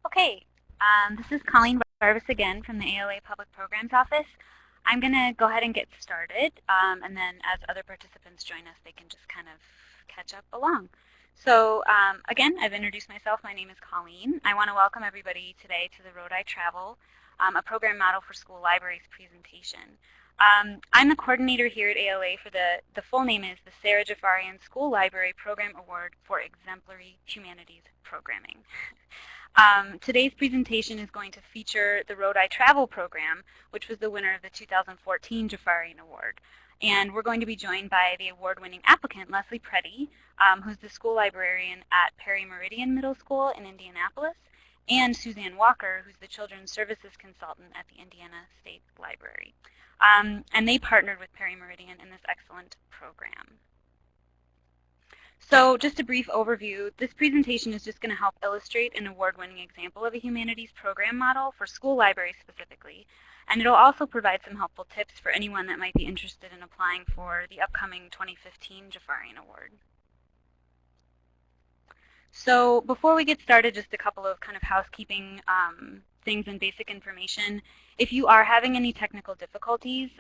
Okay, this is Colleen Barvis again from the ALA Public Programs Office. I'm going to go ahead and get started, and then as other participants join us, they can just kind of catch up along. So again, I've introduced myself. My name is Colleen. I want to welcome everybody today to the R.O.A.D Travel, a program model for school libraries presentation. I'm the coordinator here at ALA for the full name is the Sara Jaffarian School Library Program Award for Exemplary Humanities Programming. Today's presentation is going to feature the R.O.A.D Travel Program, which was the winner of the 2014 Jaffarian Award. And we're going to be joined by the award-winning applicant, Leslie Preddy, who's the school librarian at Perry Meridian Middle School in Indianapolis, and Suzanne Walker, who's the Children's Services Consultant at the Indiana State Library. And they partnered with Perry Meridian in this excellent program. So just a brief overview, this presentation is just going to help illustrate an award-winning example of a humanities program model for school libraries specifically, and it'll also provide some helpful tips for anyone that might be interested in applying for the upcoming 2015 Jaffarian Award. So before we get started, just a couple of kind of housekeeping things and basic information. If you are having any technical difficulties,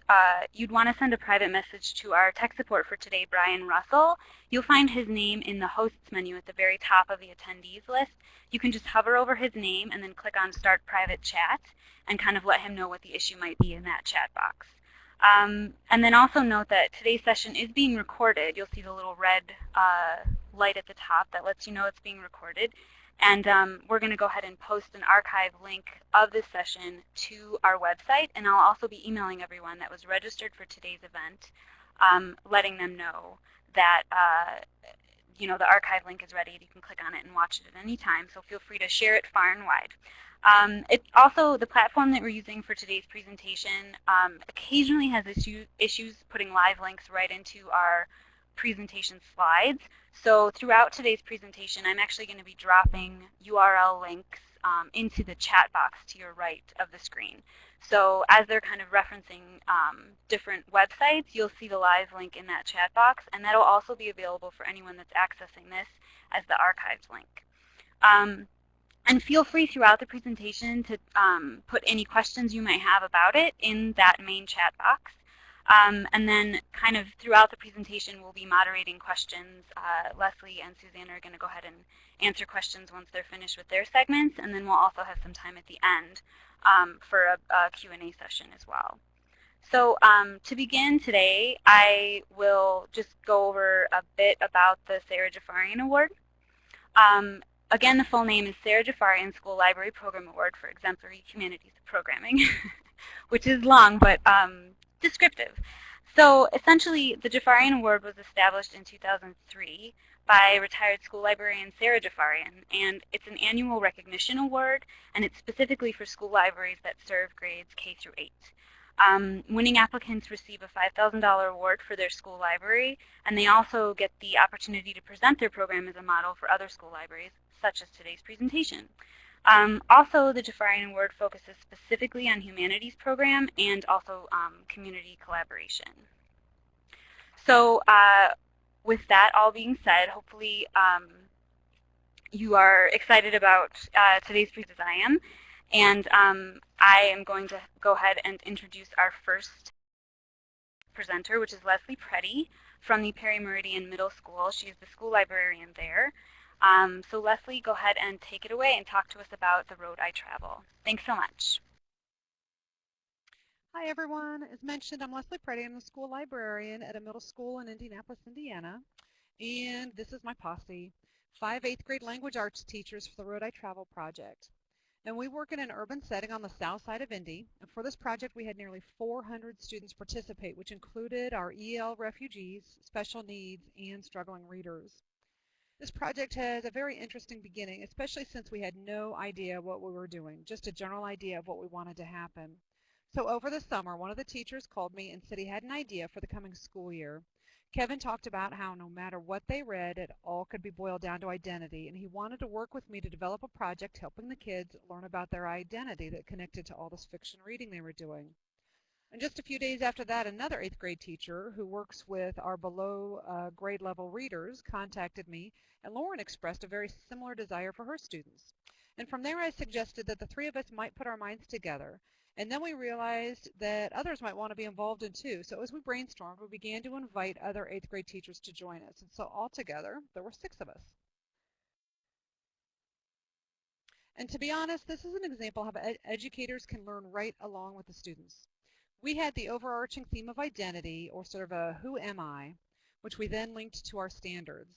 you'd want to send a private message to our tech support for today, Brian Russell. You'll find his name in the hosts menu at the very top of the attendees list. You can just hover over his name and then click on Start Private Chat and kind of let him know what the issue might be in that chat box. And then also note that today's session is being recorded. You'll see the little red light at the top that lets you know it's being recorded. And we're going to go ahead and post an archive link of this session to our website. And I'll also be emailing everyone that was registered for today's event, letting them know that the archive link is ready. You can click on it and watch it at any time. So feel free to share it far and wide. It's also the platform that we're using for today's presentation occasionally has issues putting live links right into our presentation slides. So throughout today's presentation, I'm actually going to be dropping URL links into the chat box to your right of the screen. So as they're kind of referencing different websites, you'll see the live link in that chat box, and that'll also be available for anyone that's accessing this as the archived link. And feel free throughout the presentation to put any questions you might have about it in that main chat box. And then kind of throughout the presentation, we'll be moderating questions. Leslie and Suzanne are going to go ahead and answer questions once they're finished with their segments, and then we'll also have some time at the end for a Q&A session as well. So to begin today, I will just go over a bit about the Sara Jaffarian Award. Again, the full name is Sara Jaffarian School Library Program Award for Exemplary Humanities Programming, which is long but descriptive. So essentially, the Jaffarian Award was established in 2003 by retired school librarian Sara Jaffarian, and it's an annual recognition award, and it's specifically for school libraries that serve grades K through 8. Winning applicants receive a $5,000 award for their school library, and they also get the opportunity to present their program as a model for other school libraries, such as today's presentation. Also, the Jaffarian Award focuses specifically on humanities program and also community collaboration. So with that all being said, hopefully you are excited about today's presentation as I am. And I am going to go ahead and introduce our first presenter, which is Leslie Preddy from the Perry Meridian Middle School. She is the school librarian there. So Leslie, go ahead and take it away and talk to us about the R.O.A.D Travel. Thanks so much. Hi everyone. As mentioned, I'm Leslie Preddy. I'm the school librarian at a middle school in Indianapolis, Indiana. And this is my posse, 5 8th grade language arts teachers for the R.O.A.D Travel Project. And we work in an urban setting on the south side of Indy. And for this project, we had nearly 400 students participate, which included our EL refugees, special needs, and struggling readers. This project has a very interesting beginning, especially since we had no idea what we were doing, just a general idea of what we wanted to happen. So over the summer, one of the teachers called me and said he had an idea for the coming school year. Kevin talked about how no matter what they read, it all could be boiled down to identity, and he wanted to work with me to develop a project helping the kids learn about their identity that connected to all this fiction reading they were doing. And just a few days after that, another 8th grade teacher who works with our below grade level readers contacted me, and Lauren expressed a very similar desire for her students. And from there, I suggested that the three of us might put our minds together. And then we realized that others might want to be involved in too. So as we brainstormed, we began to invite other 8th grade teachers to join us. And so altogether, there were 6 of us. And to be honest, this is an example of how educators can learn right along with the students. We had the overarching theme of identity, or sort of a who am I, which we then linked to our standards.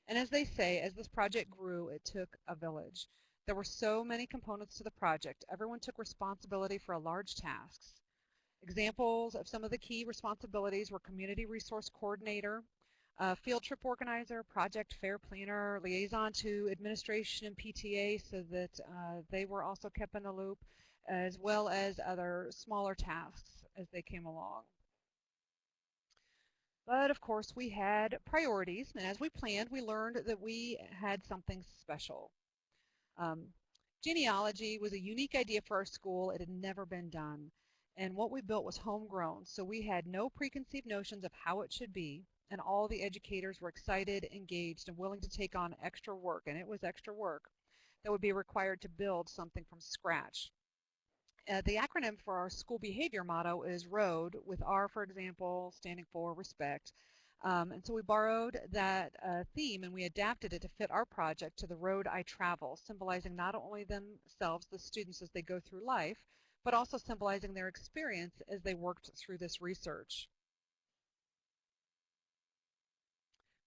And as they say, as this project grew, it took a village. There were so many components to the project. Everyone took responsibility for large tasks. Examples of some of the key responsibilities were community resource coordinator, field trip organizer, project fair planner, liaison to administration and PTA so that they were also kept in the loop, as well as other smaller tasks as they came along. But of course we had priorities, and as we planned, we learned that we had something special. Um, Genealogy was a unique idea for our school. It had never been done. And what we built was homegrown, so we had no preconceived notions of how it should be, and all the educators were excited, engaged, and willing to take on extra work, and it was extra work, that would be required to build something from scratch. The acronym for our school behavior motto is R.O.A.D, with R, for example, standing for respect. And so we borrowed that theme and we adapted it to fit our project to the road I travel, symbolizing not only themselves, the students, as they go through life, but also symbolizing their experience as they worked through this research.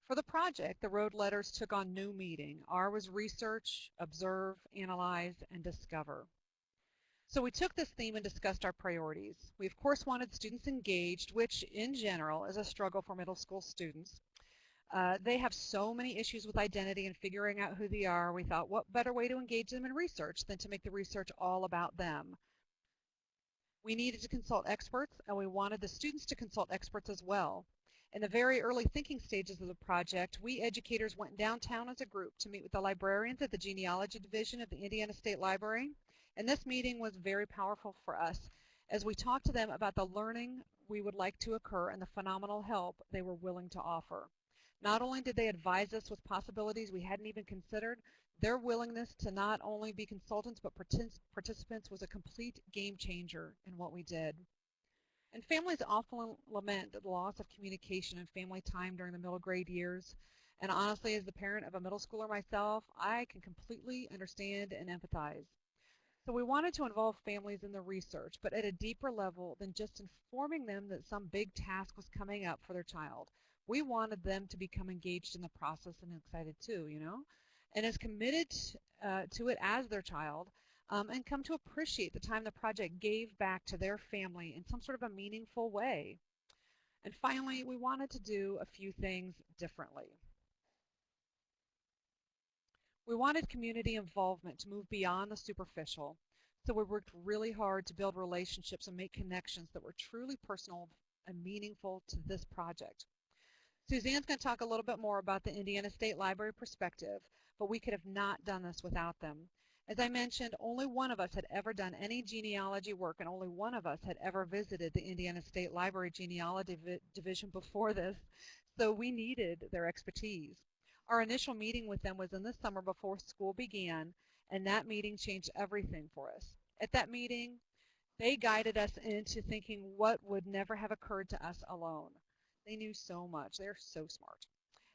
For the project, the road letters took on new meaning. R was research, observe, analyze, and discover. So we took this theme and discussed our priorities. We of course wanted students engaged, which in general is a struggle for middle school students. They have so many issues with identity and figuring out who they are. We thought, what better way to engage them in research than to make the research all about them? We needed to consult experts, and we wanted the students to consult experts as well. In the very early thinking stages of the project, we educators went downtown as a group to meet with the librarians at the Genealogy Division of the Indiana State Library. And this meeting was very powerful for us as we talked to them about the learning we would like to occur and the phenomenal help they were willing to offer. Not only did they advise us with possibilities we hadn't even considered, their willingness to not only be consultants but participants was a complete game changer in what we did. And families often lament the loss of communication and family time during the middle grade years. And honestly, as the parent of a middle schooler myself, I can completely understand and empathize. So we wanted to involve families in the research, but at a deeper level than just informing them that some big task was coming up for their child. We wanted them to become engaged in the process and excited too, and as committed to it as their child, and come to appreciate the time the project gave back to their family in some sort of a meaningful way. And finally, we wanted to do a few things differently. We wanted community involvement to move beyond the superficial, so we worked really hard to build relationships and make connections that were truly personal and meaningful to this project. Suzanne's going to talk a little bit more about the Indiana State Library perspective, but we could have not done this without them. As I mentioned, only one of us had ever done any genealogy work, and only one of us had ever visited the Indiana State Library Genealogy Division before this, so we needed their expertise. Our initial meeting with them was in the summer before school began, and that meeting changed everything for us. At that meeting, they guided us into thinking what would never have occurred to us alone. They knew so much. They're so smart.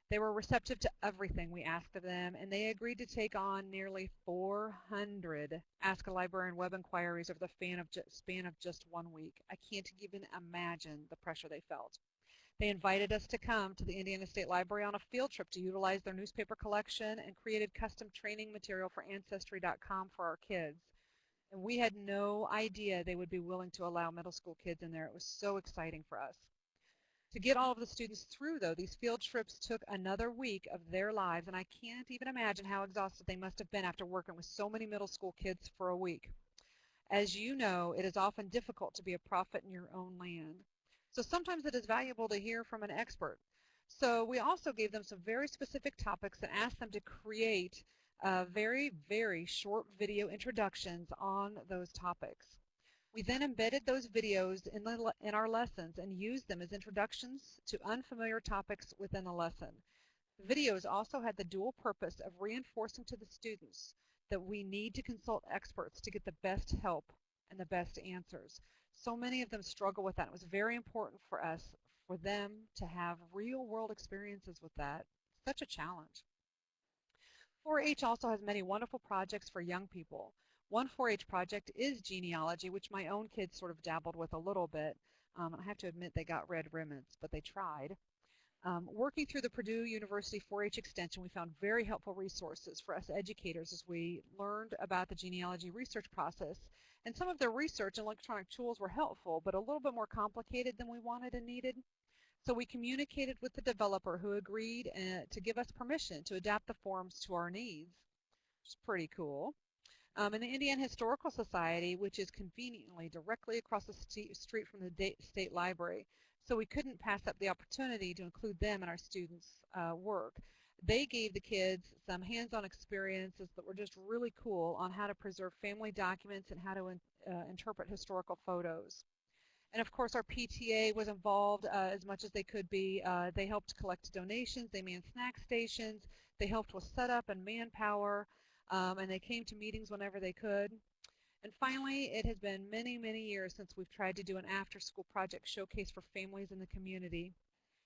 They were receptive to everything we asked of them, and they agreed to take on nearly 400 Ask a Librarian web inquiries over the span of just 1 week. I can't even imagine the pressure they felt. They invited us to come to the Indiana State Library on a field trip to utilize their newspaper collection and created custom training material for Ancestry.com for our kids. And we had no idea they would be willing to allow middle school kids in there. It was so exciting for us. To get all of the students through, though, these field trips took another week of their lives, and I can't even imagine how exhausted they must have been after working with so many middle school kids for a week. As you know, it is often difficult to be a prophet in your own land. So sometimes it is valuable to hear from an expert. So we also gave them some very specific topics and asked them to create very, very short video introductions on those topics. We then embedded those videos in our lessons and used them as introductions to unfamiliar topics within the lesson. The videos also had the dual purpose of reinforcing to the students that we need to consult experts to get the best help and the best answers. So many of them struggle with that. It was very important for us for them to have real world experiences with that. Such a challenge. 4-H also has many wonderful projects for young people. One 4-H project is genealogy, which my own kids sort of dabbled with a little bit. I have to admit they got red ribbons, but they tried. Working through the Purdue University 4-H Extension, we found very helpful resources for us educators as we learned about the genealogy research process. And some of their research and electronic tools were helpful, but a little bit more complicated than we wanted and needed. So we communicated with the developer who agreed to give us permission to adapt the forms to our needs, which is pretty cool. And the Indiana Historical Society, which is conveniently directly across the street from the State Library, so we couldn't pass up the opportunity to include them in our students' work. They gave the kids some hands-on experiences that were just really cool on how to preserve family documents and how to interpret historical photos. And of course, our PTA was involved as much as they could be. They helped collect donations, they manned snack stations, they helped with setup and manpower, and they came to meetings whenever they could. And finally, it has been many, many years since we've tried to do an after-school project showcase for families in the community.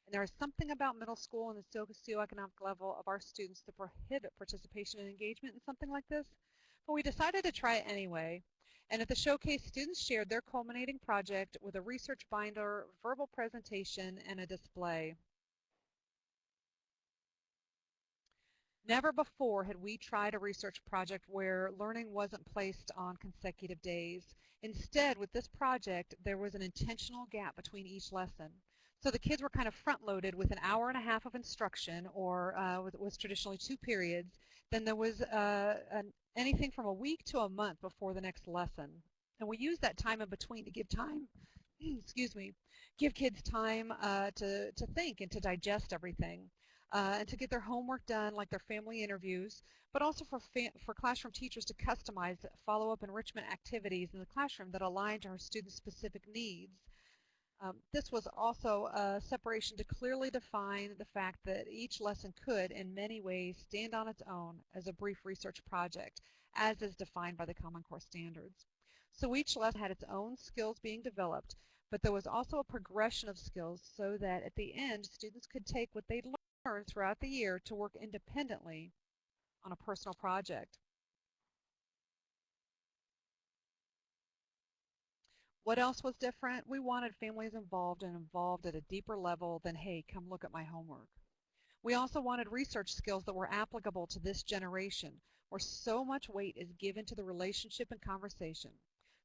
And there is something about middle school and the socioeconomic level of our students that prohibit participation and engagement in something like this. But we decided to try it anyway. And at the showcase, students shared their culminating project with a research binder, verbal presentation, and a display. Never before had we tried a research project where learning wasn't placed on consecutive days. Instead, with this project, there was an intentional gap between each lesson. So the kids were kind of front-loaded with an hour and a half of instruction, or was traditionally 2 periods. Then there was anything from a week to a month before the next lesson. And we used that time in between to give time, excuse me, give kids time to think and to digest everything. And to get their homework done, like their family interviews, but also for classroom teachers to customize follow-up enrichment activities in the classroom that align to our students' specific needs. This was also a separation to clearly define the fact that each lesson could, in many ways, stand on its own as a brief research project, as is defined by the Common Core standards. So each lesson had its own skills being developed, but there was also a progression of skills so that at the end, students could take what they'd learned throughout the year to work independently on a personal project. What else was different? We wanted families involved and involved at a deeper level than, hey, come look at my homework. We also wanted research skills that were applicable to this generation, where so much weight is given to the relationship and conversation.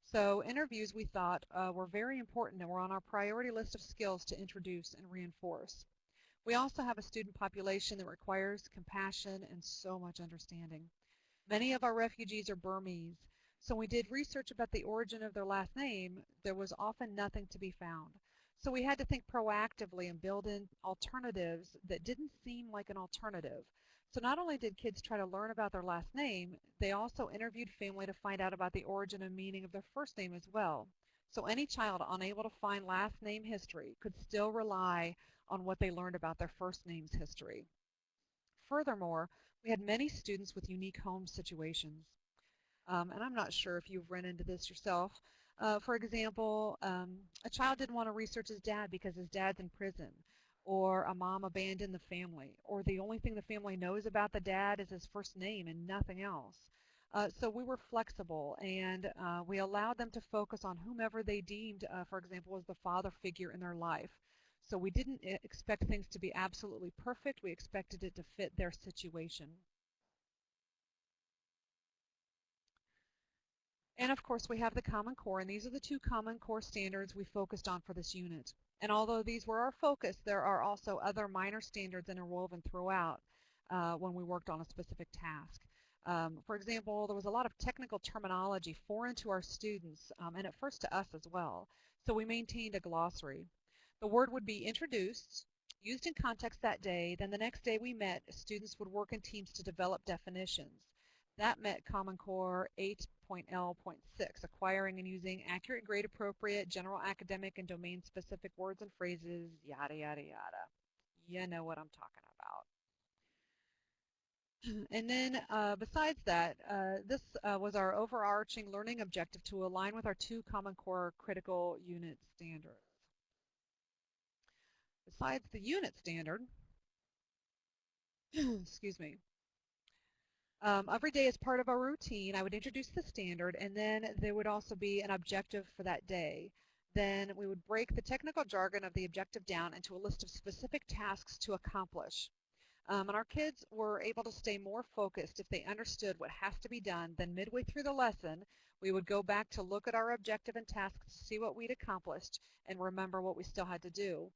So interviews, we thought, were very important and were on our priority list of skills to introduce and reinforce. We also have a student population that requires compassion and so much understanding. Many of our refugees are Burmese, so when we did research about the origin of their last name, there was often nothing to be found. So we had to think proactively and build in alternatives that didn't seem like an alternative. So not only did kids try to learn about their last name, they also interviewed family to find out about the origin and meaning of their first name as well. So any child unable to find last name history could still rely on what they learned about their first name's history. Furthermore, we had many students with unique home situations. And I'm not sure if you've run into this yourself. For example, a child didn't want to research his dad because his dad's in prison, or a mom abandoned the family, or the only thing the family knows about the dad is his first name and nothing else. So we were flexible, and we allowed them to focus on whomever they deemed, for example, was the father figure in their life. So we didn't expect things to be absolutely perfect. We expected it to fit their situation. And of course, we have the Common Core, and these are the 2 Common Core standards we focused on for this unit. And although these were our focus, there are also other minor standards interwoven throughout when we worked on a specific task. For example, there was a lot of technical terminology foreign to our students, and at first to us as well. So we maintained a glossary. The word would be introduced, used in context that day, then the next day we met, students would work in teams to develop definitions. That met Common Core 8.L.6, acquiring and using accurate, grade-appropriate, general academic, and domain-specific words and phrases, yada, yada, yada. You know what I'm talking about. And then besides that, this was our overarching learning objective to align with our two Common Core critical unit standards. Besides the unit standard, excuse me, every day as part of our routine, I would introduce the standard, and then there would also be an objective for that day. Then we would break the technical jargon of the objective down into a list of specific tasks to accomplish. And our kids were able to stay more focused if they understood what has to be done. Then midway through the lesson, we would go back to look at our objective and tasks to see what we'd accomplished and remember what we still had to do.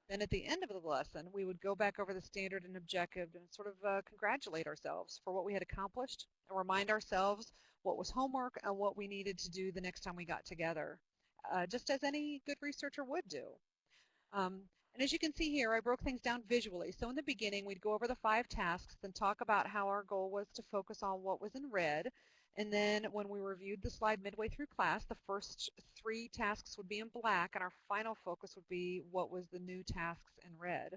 Then at the end of the lesson, we would go back over the standard and objective and sort of congratulate ourselves for what we had accomplished and remind ourselves what was homework and what we needed to do the next time we got together, just as any good researcher would do. And as you can see here, I broke things down visually. So in the beginning, we'd go over the 5 tasks, then talk about how our goal was to focus on what was in red. And then when we reviewed the slide midway through class, the first 3 tasks would be in black, and our final focus would be what was the new tasks in red.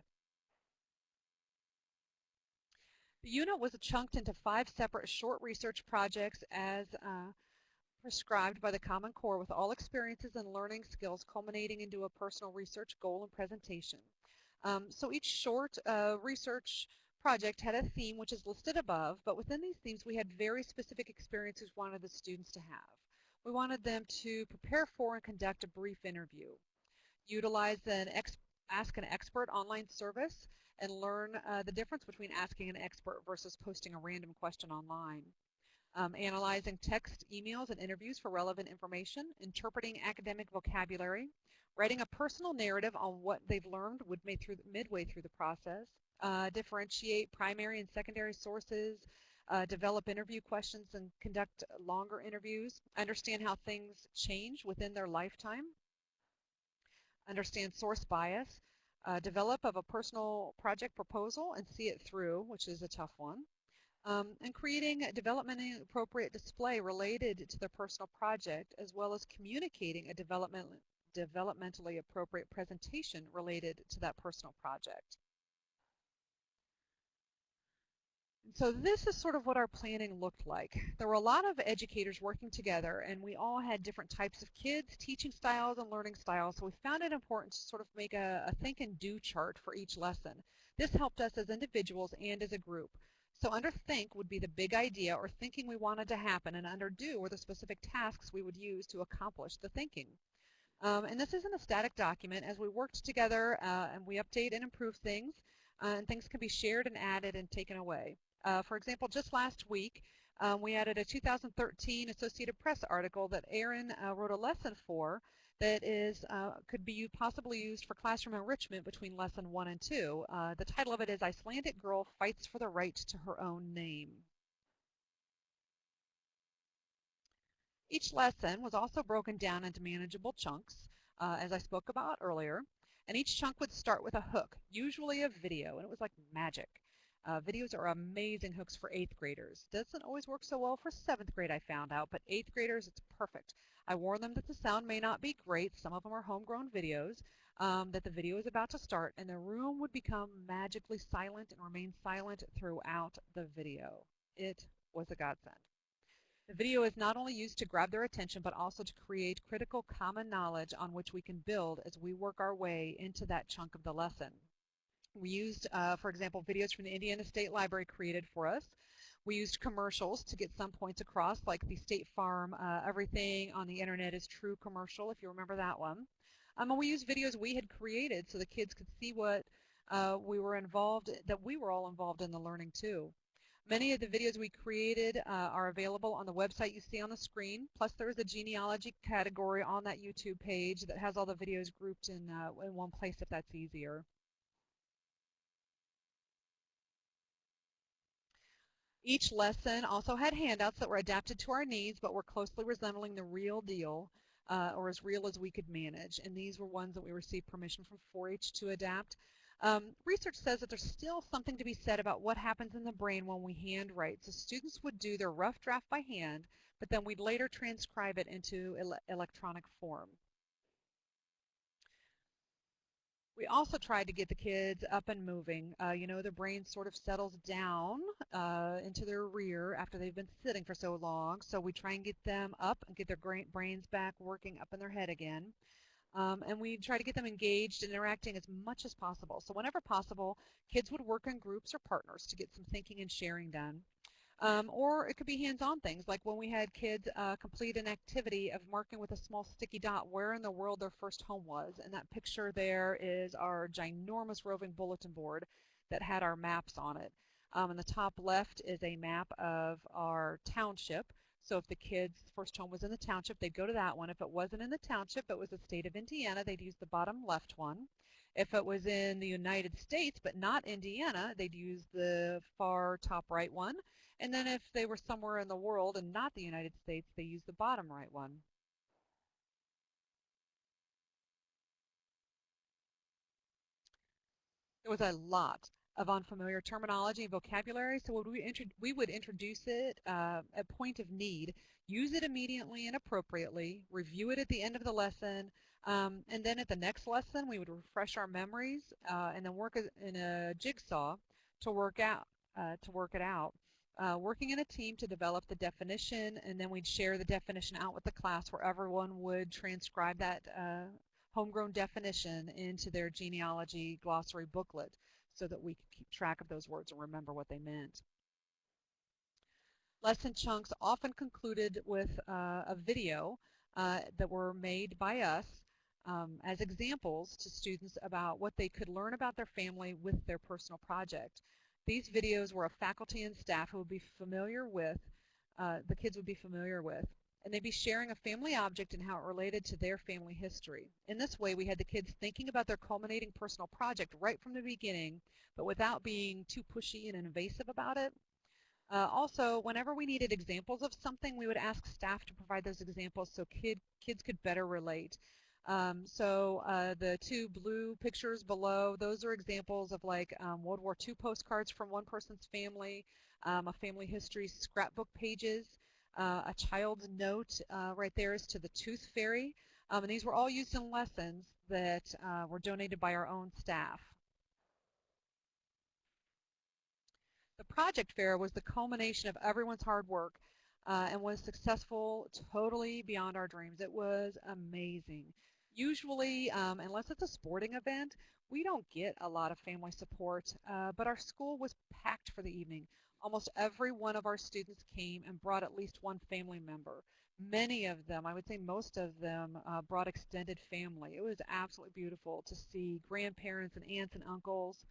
The unit was chunked into 5 separate short research projects as prescribed by the Common Core, with all experiences and learning skills culminating into a personal research goal and presentation. So each short research project had a theme which is listed above, but within these themes we had very specific experiences we wanted the students to have. We wanted them to prepare for and conduct a brief interview, utilize an Ask an Expert online service, and learn the difference between asking an expert versus posting a random question online. Analyzing text, emails, and interviews for relevant information, interpreting academic vocabulary, writing a personal narrative on what they've learned midway through the process, differentiate primary and secondary sources, develop interview questions and conduct longer interviews, understand how things change within their lifetime, understand source bias, develop of a personal project proposal and see it through, which is a tough one, and creating a developmentally appropriate display related to their personal project, as well as communicating a developmentally appropriate presentation related to that personal project. So this is sort of what our planning looked like. There were a lot of educators working together, and we all had different types of kids, teaching styles, and learning styles, so we found it important to sort of make a think and do chart for each lesson. This helped us as individuals and as a group. So under think would be the big idea or thinking we wanted to happen, and under do were the specific tasks we would use to accomplish the thinking. And this isn't a static document. As we worked together and we update and improve things, and things can be shared and added and taken away. For example, just last week, we added a 2013 Associated Press article that Aaron wrote a lesson for that could be possibly used for classroom enrichment between lesson 1 and 2. The title of it is Icelandic Girl Fights for the Right to Her Own Name. Each lesson was also broken down into manageable chunks, as I spoke about earlier, and each chunk would start with a hook, usually a video, and it was like magic. Videos are amazing hooks for 8th graders. Doesn't always work so well for 7th grade, I found out, but 8th graders, it's perfect. I warn them that the sound may not be great. Some of them are homegrown videos, that the video is about to start, and the room would become magically silent and remain silent throughout the video. It was a godsend. The video is not only used to grab their attention, but also to create critical common knowledge on which we can build as we work our way into that chunk of the lesson. We used, for example, videos from the Indiana State Library created for us. We used commercials to get some points across, like the State Farm, everything on the internet is true commercial, if you remember that one. And we used videos we had created so the kids could see what that we were all involved in the learning too. Many of the videos we created are available on the website you see on the screen. Plus, there is a genealogy category on that YouTube page that has all the videos grouped in one place if that's easier. Each lesson also had handouts that were adapted to our needs but were closely resembling the real deal, or as real as we could manage. And these were ones that we received permission from 4-H to adapt. Research says that there's still something to be said about what happens in the brain when we handwrite. So students would do their rough draft by hand, but then we'd later transcribe it into electronic form. We also tried to get the kids up and moving. The brain sort of settles down into their rear after they've been sitting for so long. So we try and get them up and get their brains back working up in their head again. And we try to get them engaged and interacting as much as possible. So whenever possible, kids would work in groups or partners to get some thinking and sharing done. Or it could be hands-on things, like when we had kids complete an activity of marking with a small sticky dot where in the world their first home was. And that picture there is our ginormous roving bulletin board that had our maps on it. In the top left is a map of our township. So if the kid's first home was in the township, they'd go to that one. If it wasn't in the township, it was the state of Indiana, they'd use the bottom left one. If it was in the United States but not Indiana, they'd use the far top right one. And then if they were somewhere in the world and not the United States, they used the bottom right one. There was a lot of unfamiliar terminology and vocabulary, so we would introduce it at point of need, use it immediately and appropriately, review it at the end of the lesson, and then at the next lesson we would refresh our memories and then work in a jigsaw to work it out. Working in a team to develop the definition, and then we'd share the definition out with the class where everyone would transcribe that homegrown definition into their genealogy glossary booklet so that we could keep track of those words and remember what they meant. Lesson chunks often concluded with a video that were made by us as examples to students about what they could learn about their family with their personal project. These videos were a faculty and staff who would be familiar with, the kids would be familiar with, and they'd be sharing a family object and how it related to their family history. In this way, we had the kids thinking about their culminating personal project right from the beginning, but without being too pushy and invasive about it. Also, whenever we needed examples of something, we would ask staff to provide those examples so kids could better relate. The two blue pictures below, those are examples of like World War II postcards from one person's family, a family history scrapbook pages, a child's note right there is to the tooth fairy. And these were all used in lessons that were donated by our own staff. The project fair was the culmination of everyone's hard work and was successful totally beyond our dreams. It was amazing. Usually, unless it's a sporting event, we don't get a lot of family support, but our school was packed for the evening. Almost every one of our students came and brought at least one family member. Many of them, I would say most of them, brought extended family. It was absolutely beautiful to see grandparents and aunts and uncles.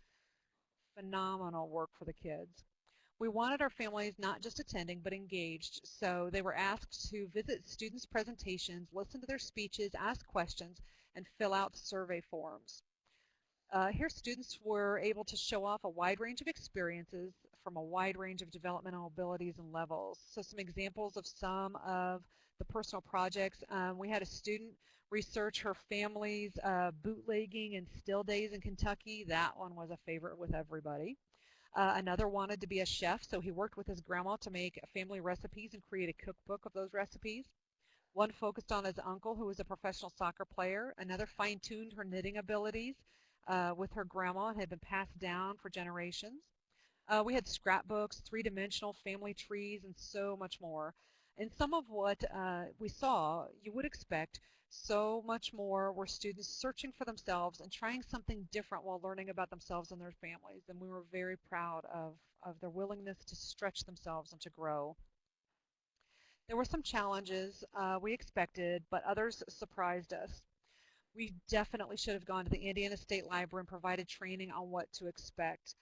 Phenomenal work for the kids. We wanted our families not just attending, but engaged, so they were asked to visit students' presentations, listen to their speeches, ask questions, and fill out survey forms. Here students were able to show off a wide range of experiences from a wide range of developmental abilities and levels. So some examples of some of the personal projects. We had a student research her family's bootlegging and still days in Kentucky. That one was a favorite with everybody. Another wanted to be a chef, so he worked with his grandma to make family recipes and create a cookbook of those recipes. One focused on his uncle, who was a professional soccer player. Another fine-tuned her knitting abilities with her grandma and had been passed down for generations. We had scrapbooks, three-dimensional family trees, and so much more. And some of what we saw, you would expect, so much more were students searching for themselves and trying something different while learning about themselves and their families. And we were very proud of their willingness to stretch themselves and to grow. There were some challenges we expected, but others surprised us. We definitely should have gone to the Indiana State Library and provided training on what to expect.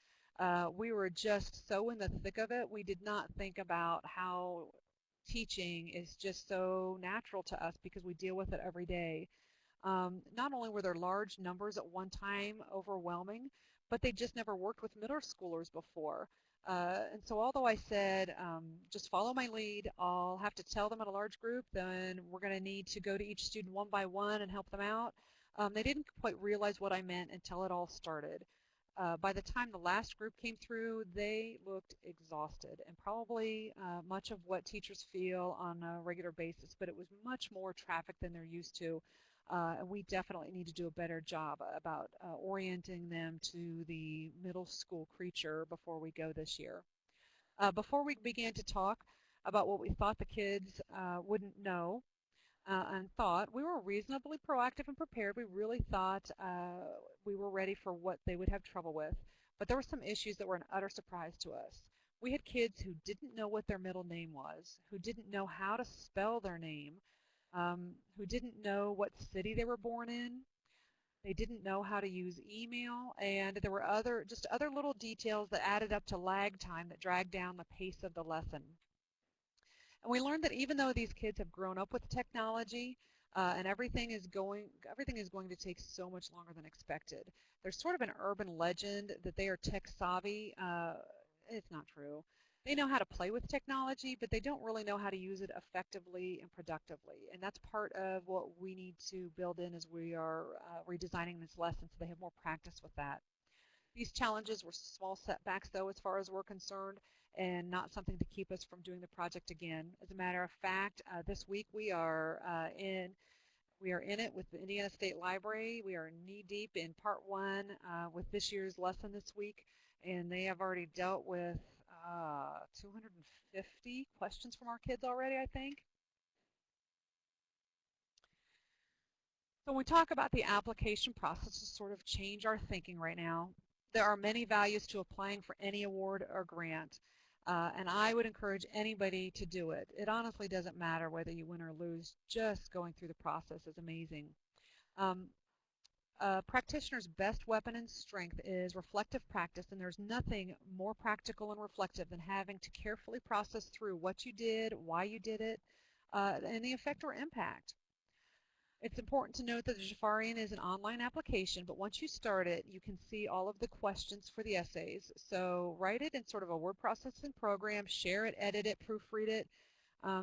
We were just so in the thick of it. We did not think about how teaching is just so natural to us because we deal with it every day. Not only were there large numbers at one time, overwhelming, but they just never worked with middle schoolers before. And so although I said, just follow my lead, I'll have to tell them in a large group, then we're going to need to go to each student one by one and help them out. They didn't quite realize what I meant until it all started. By the time the last group came through, they looked exhausted and probably much of what teachers feel on a regular basis, but it was much more traffic than they're used to. And we definitely need to do a better job about orienting them to the middle school creature before we go this year. Before we began to talk about what we thought the kids wouldn't know and thought, we were reasonably proactive and prepared. We really thought we were ready for what they would have trouble with. But there were some issues that were an utter surprise to us. We had kids who didn't know what their middle name was, who didn't know how to spell their name, who didn't know what city they were born in. They didn't know how to use email, and there were just other little details that added up to lag time that dragged down the pace of the lesson. And we learned that even though these kids have grown up with technology and everything is going to take so much longer than expected. There's sort of an urban legend that they are tech savvy. It's not true. They know how to play with technology, but they don't really know how to use it effectively and productively. And that's part of what we need to build in as we are redesigning this lesson so they have more practice with that. These challenges were small setbacks, though, as far as we're concerned, and not something to keep us from doing the project again. As a matter of fact, this week we are in it with the Indiana State Library. We are knee-deep in part one with this year's lesson this week, and they have already dealt with 250 questions from our kids already, I think. So when we talk about the application process to sort of change our thinking right now, there are many values to applying for any award or grant, and I would encourage anybody to do it. It honestly doesn't matter whether you win or lose. Just going through the process is amazing. A practitioner's best weapon and strength is reflective practice, and there's nothing more practical and reflective than having to carefully process through what you did, why you did it, and the effect or impact. It's important to note that the Jaffarian is an online application, but once you start it, you can see all of the questions for the essays. So write it in sort of a word processing program, share it, edit it, proofread it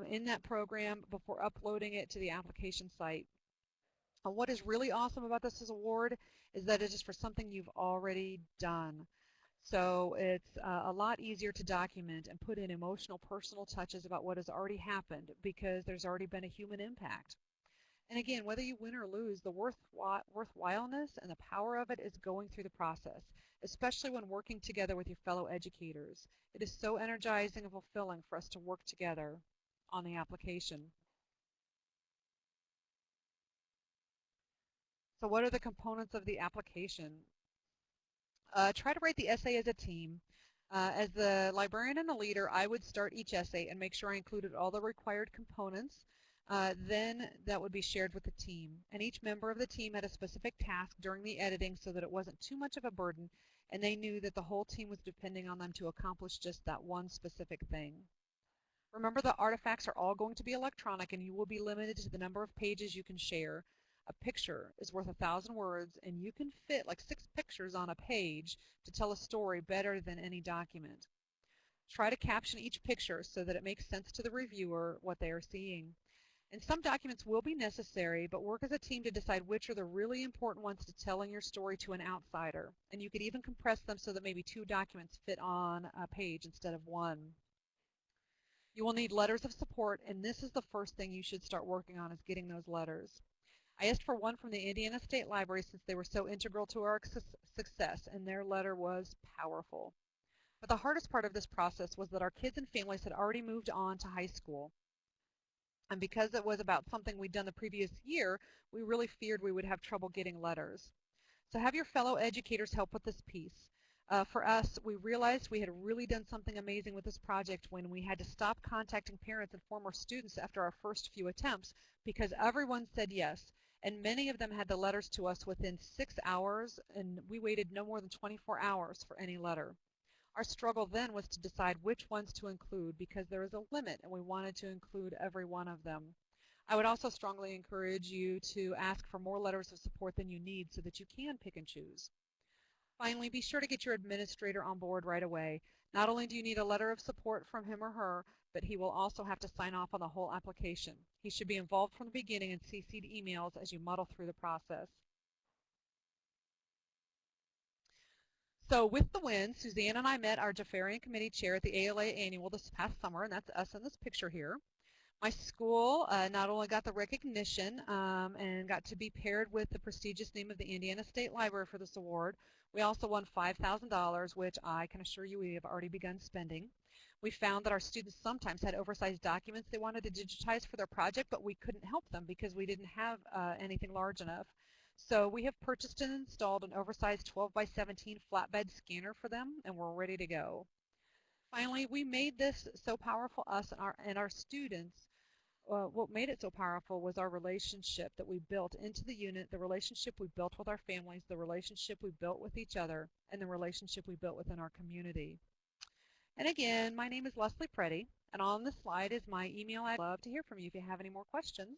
in that program before uploading it to the application site. What is really awesome about this as award is that it is for something you've already done. So it's a lot easier to document and put in emotional, personal touches about what has already happened because there's already been a human impact. And again, whether you win or lose, the worthwhileness and the power of it is going through the process, especially when working together with your fellow educators. It is so energizing and fulfilling for us to work together on the application. So what are the components of the application? Try to write the essay as a team. As the librarian and the leader, I would start each essay and make sure I included all the required components. Then that would be shared with the team. And each member of the team had a specific task during the editing so that it wasn't too much of a burden, and they knew that the whole team was depending on them to accomplish just that one specific thing. Remember, the artifacts are all going to be electronic, and you will be limited to the number of pages you can share. A picture is worth 1,000 words, and you can fit like 6 pictures on a page to tell a story better than any document. Try to caption each picture so that it makes sense to the reviewer what they are seeing. And some documents will be necessary, but work as a team to decide which are the really important ones to telling your story to an outsider. And you could even compress them so that maybe 2 documents fit on a page instead of 1. You will need letters of support, and this is the first thing you should start working on is getting those letters. I asked for one from the Indiana State Library since they were so integral to our success, and their letter was powerful. But the hardest part of this process was that our kids and families had already moved on to high school. And because it was about something we'd done the previous year, we really feared we would have trouble getting letters. So have your fellow educators help with this piece. For us, we realized we had really done something amazing with this project when we had to stop contacting parents and former students after our first few attempts because everyone said yes, and many of them had the letters to us within 6 hours, and we waited no more than 24 hours for any letter. Our struggle then was to decide which ones to include because there is a limit and we wanted to include every one of them. I would also strongly encourage you to ask for more letters of support than you need so that you can pick and choose. Finally, be sure to get your administrator on board right away. Not only do you need a letter of support from him or her, but he will also have to sign off on the whole application. He should be involved from the beginning and CC'd emails as you muddle through the process. So with the win, Suzanne and I met our Jaffarian committee chair at the ALA annual this past summer, and that's us in this picture here. My school not only got the recognition and got to be paired with the prestigious name of the Indiana State Library for this award, we also won $5,000, which I can assure you we have already begun spending. We found that our students sometimes had oversized documents they wanted to digitize for their project, but we couldn't help them because we didn't have anything large enough. So we have purchased and installed an oversized 12 by 17 flatbed scanner for them, and we're ready to go. Finally, we made this so powerful, us and our students. What made it so powerful was our relationship that we built into the unit, the relationship we built with our families, the relationship we built with each other, and the relationship we built within our community. And again, my name is Leslie Preddy, and on this slide is my email. I'd love to hear from you if you have any more questions.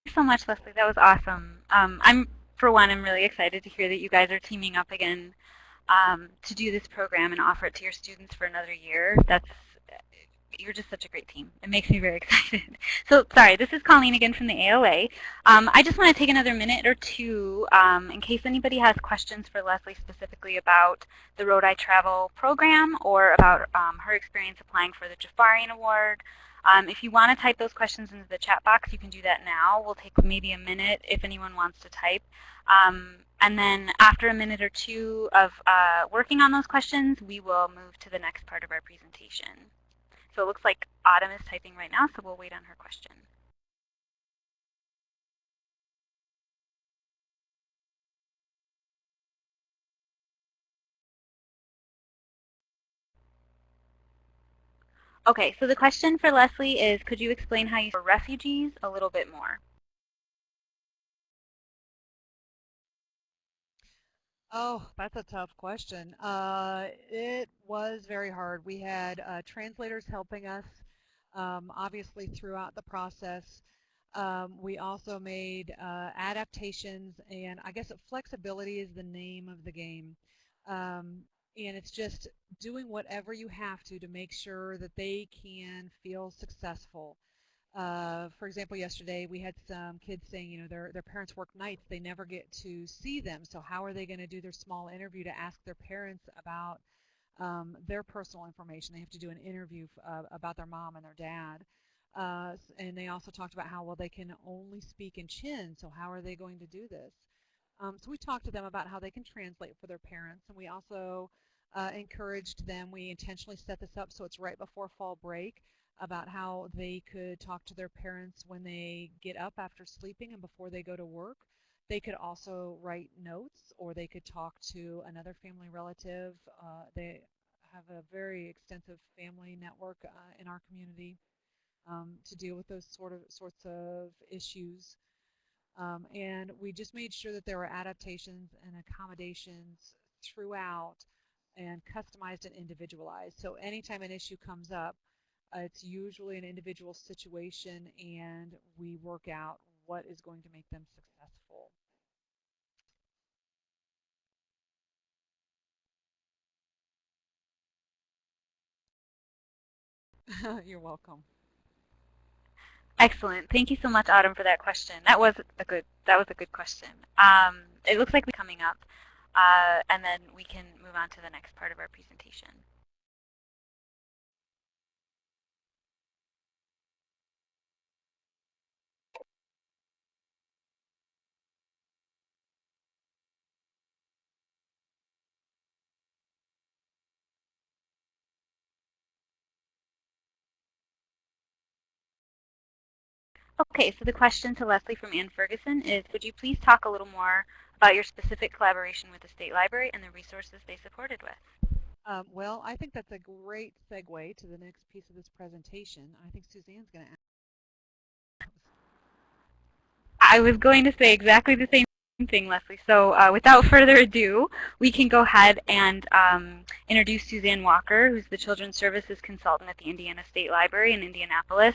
Thanks so much, Leslie. That was awesome. For one, I'm really excited to hear that you guys are teaming up again to do this program and offer it to your students for another year. You're just such a great team. It makes me very excited. So sorry, this is Colleen again from the AOA. I just want to take another minute or two in case anybody has questions for Leslie specifically about the R.O.A.D Travel program or about her experience applying for the Jaffarian Award. If you want to type those questions into the chat box, you can do that now. We'll take maybe a minute if anyone wants to type. And then after a minute or two of working on those questions, we will move to the next part of our presentation. So it looks like Autumn is typing right now, so we'll wait on her question. Okay, so the question for Leslie is, could you explain how you for refugees a little bit more? Oh, that's a tough question. It was very hard. We had translators helping us, obviously, throughout the process. We also made adaptations, and I guess flexibility is the name of the game. Um, and it's just doing whatever you have to make sure that they can feel successful. For example, yesterday we had some kids saying, their parents work nights, they never get to see them, so how are they going to do their small interview to ask their parents about their personal information? They have to do an interview about their mom and their dad. And they also talked about how, well, they can only speak in Chin, so how are they going to do this? So we talked to them about how they can translate for their parents, and we also encouraged them. We intentionally set this up so it's right before fall break about how they could talk to their parents when they get up after sleeping and before they go to work. They could also write notes, or they could talk to another family relative. They have a very extensive family network in our community to deal with those sorts of issues. And we just made sure that there were adaptations and accommodations throughout and customized and individualized. So anytime an issue comes up, it's usually an individual situation, and we work out what is going to make them successful. You're welcome. Excellent. Thank you so much, Autumn, for that question. That was a good question. It looks like we're coming up, and then we can move on to the next part of our presentation. Okay, so the question to Leslie from Ann Ferguson is, would you please talk a little more about your specific collaboration with the State Library and the resources they supported with? Well, I think that's a great segue to the next piece of this presentation. I think Suzanne's going to ask. I was going to say exactly the same thing, Leslie. So without further ado, we can go ahead and introduce Suzanne Walker, who's the Children's Services Consultant at the Indiana State Library in Indianapolis.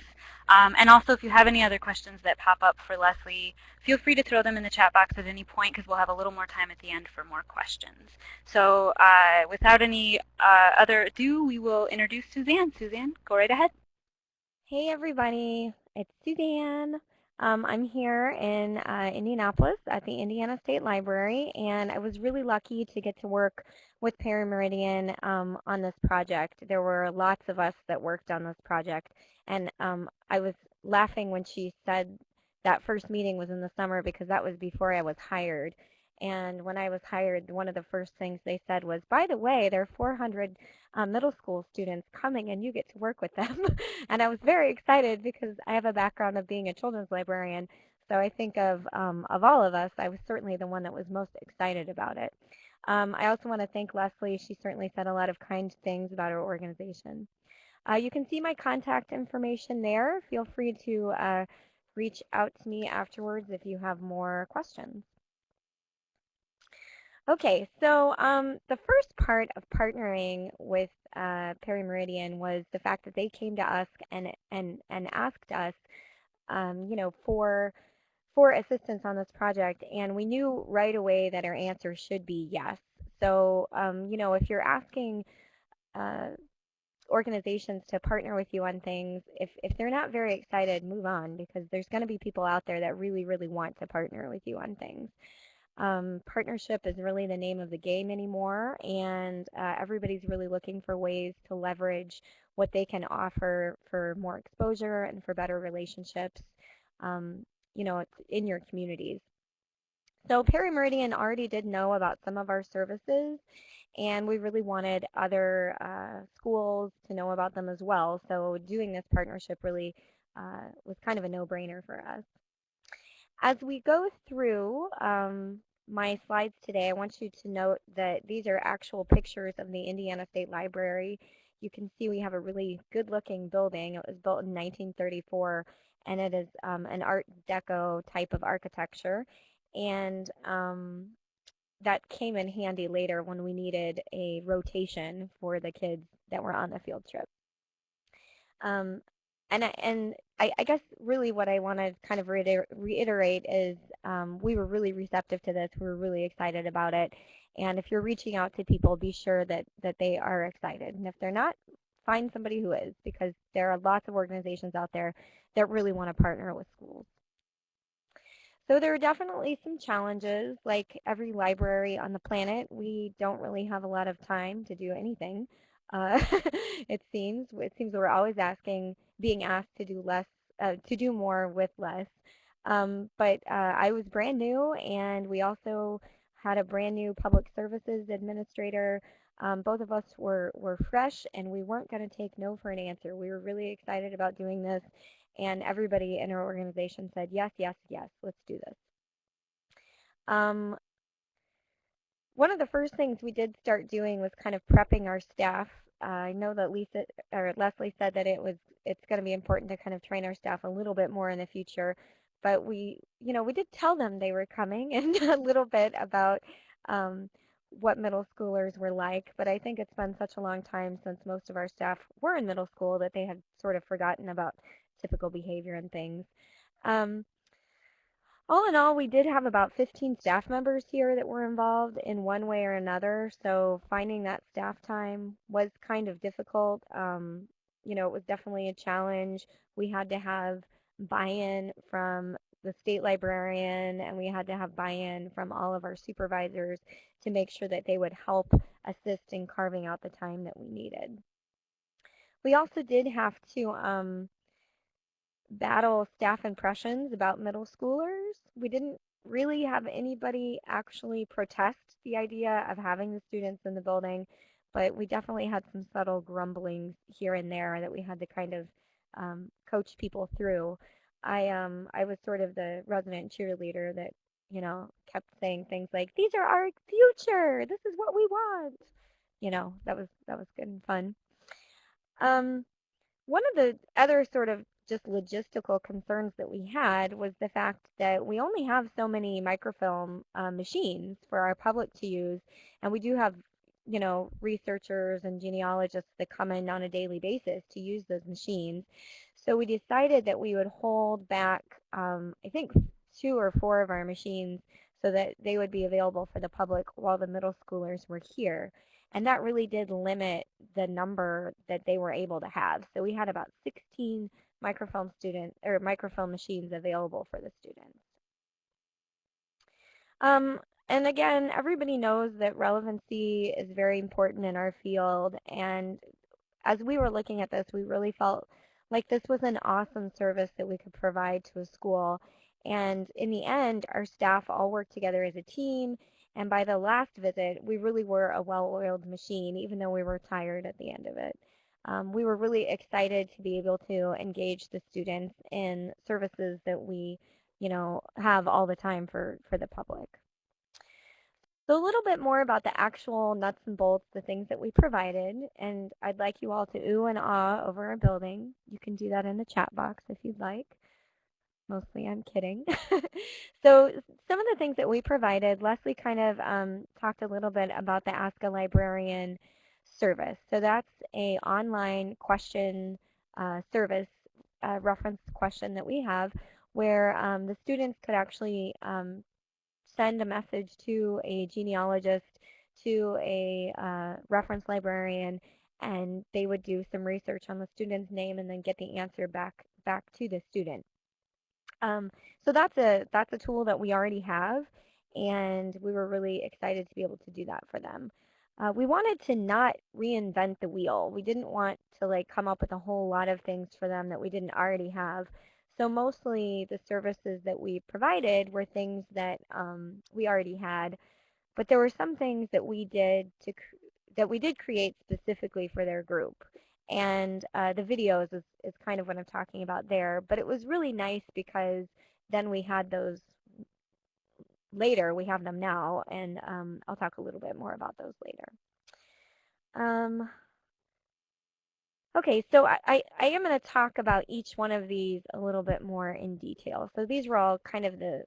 And also, if you have any other questions that pop up for Leslie, feel free to throw them in the chat box at any point, because we'll have a little more time at the end for more questions. So without any other ado, we will introduce Suzanne. Suzanne, go right ahead. Hey everybody, it's Suzanne. I'm here in Indianapolis at the Indiana State Library, and I was really lucky to get to work with Perry Meridian on this project. There were lots of us that worked on this project, and I was laughing when she said that first meeting was in the summer because that was before I was hired. And when I was hired, one of the first things they said was, by the way, there are 400 middle school students coming and you get to work with them. And I was very excited because I have a background of being a children's librarian. So I think of all of us, I was certainly the one that was most excited about it. I also want to thank Leslie. She certainly said a lot of kind things about our organization. You can see my contact information there. Feel free to reach out to me afterwards if you have more questions. Okay, so the first part of partnering with Perry Meridian was the fact that they came to us and asked us, for assistance on this project, and we knew right away that our answer should be yes. So, if you're asking uh, organizations to partner with you on things, if they're not very excited, move on because there's going to be people out there that really, really want to partner with you on things. Partnership is really the name of the game anymore, and everybody's really looking for ways to leverage what they can offer for more exposure and for better relationships, um, in your communities. So Perry Meridian already did know about some of our services, and we really wanted other schools to know about them as well. So doing this partnership really was kind of a no-brainer for us. As we go through my slides today, I want you to note that these are actual pictures of the Indiana State Library. You can see we have a really good-looking building. It was built in 1934, and it is an Art Deco type of architecture. And that came in handy later when we needed a rotation for the kids that were on the field trip. Um, and I guess really what I want to kind of reiterate is we were really receptive to this. We were really excited about it. And if you're reaching out to people, be sure that they are excited. And if they're not, find somebody who is, because there are lots of organizations out there that really want to partner with schools. So there are definitely some challenges. Like every library on the planet, we don't really have a lot of time to do anything. It seems. It seems we're always being asked to do less, to do more with less. But I was brand new, and we also had a brand new public services administrator. Both of us were fresh, and we weren't going to take no for an answer. We were really excited about doing this, and everybody in our organization said, yes, yes, yes, let's do this. Um, One of the first things we did start doing was kind of prepping our staff. I know that Leslie said that it's going to be important to kind of train our staff a little bit more in the future, but we did tell them they were coming and a little bit about what middle schoolers were like, but I think it's been such a long time since most of our staff were in middle school that they had sort of forgotten about typical behavior and things. Um, all in all, we did have about 15 staff members here that were involved in one way or another, so finding that staff time was kind of difficult. It was definitely a challenge. We had to have buy-in from the state librarian, and we had to have buy-in from all of our supervisors to make sure that they would help assist in carving out the time that we needed. We also did have to battle staff impressions about middle schoolers. We didn't really have anybody actually protest the idea of having the students in the building, but we definitely had some subtle grumblings here and there that we had to kind of coach people through. I was sort of the resident cheerleader that kept saying things like, "These are our future. This is what we want." That was good and fun. Um, One of the other sort of just logistical concerns that we had was the fact that we only have so many microfilm machines for our public to use, and we do have, researchers and genealogists that come in on a daily basis to use those machines. So we decided that we would hold back, I think, 2 or 4 of our machines so that they would be available for the public while the middle schoolers were here. And that really did limit the number that they were able to have. So we had about 16 microfilm student or microfilm machines available for the students. And again, everybody knows that relevancy is very important in our field, and as we were looking at this, we really felt like this was an awesome service that we could provide to a school. And in the end, our staff all worked together as a team, and by the last visit, we really were a well-oiled machine, even though we were tired at the end of it. We were really excited to be able to engage the students in services that we, have all the time for the public. So a little bit more about the actual nuts and bolts, the things that we provided, and I'd like you all to ooh and ah over our building. You can do that in the chat box if you'd like. Mostly I'm kidding. So some of the things that we provided, Leslie kind of talked a little bit about the Ask a Librarian service. So that's a online question service, reference question that we have where the students could actually send a message to a genealogist, to a reference librarian, and they would do some research on the student's name and then get the answer back to the student. So that's a tool that we already have, and we were really excited to be able to do that for them. We wanted to not reinvent the wheel. We didn't want to like come up with a whole lot of things for them that we didn't already have. So mostly the services that we provided were things that we already had, but there were some things that we did create specifically for their group. And the videos is kind of what I'm talking about there. But it was really nice because then we had those later. We have them now, and I'll talk a little bit more about those later. Okay, so I am going to talk about each one of these a little bit more in detail. So these were all kind of the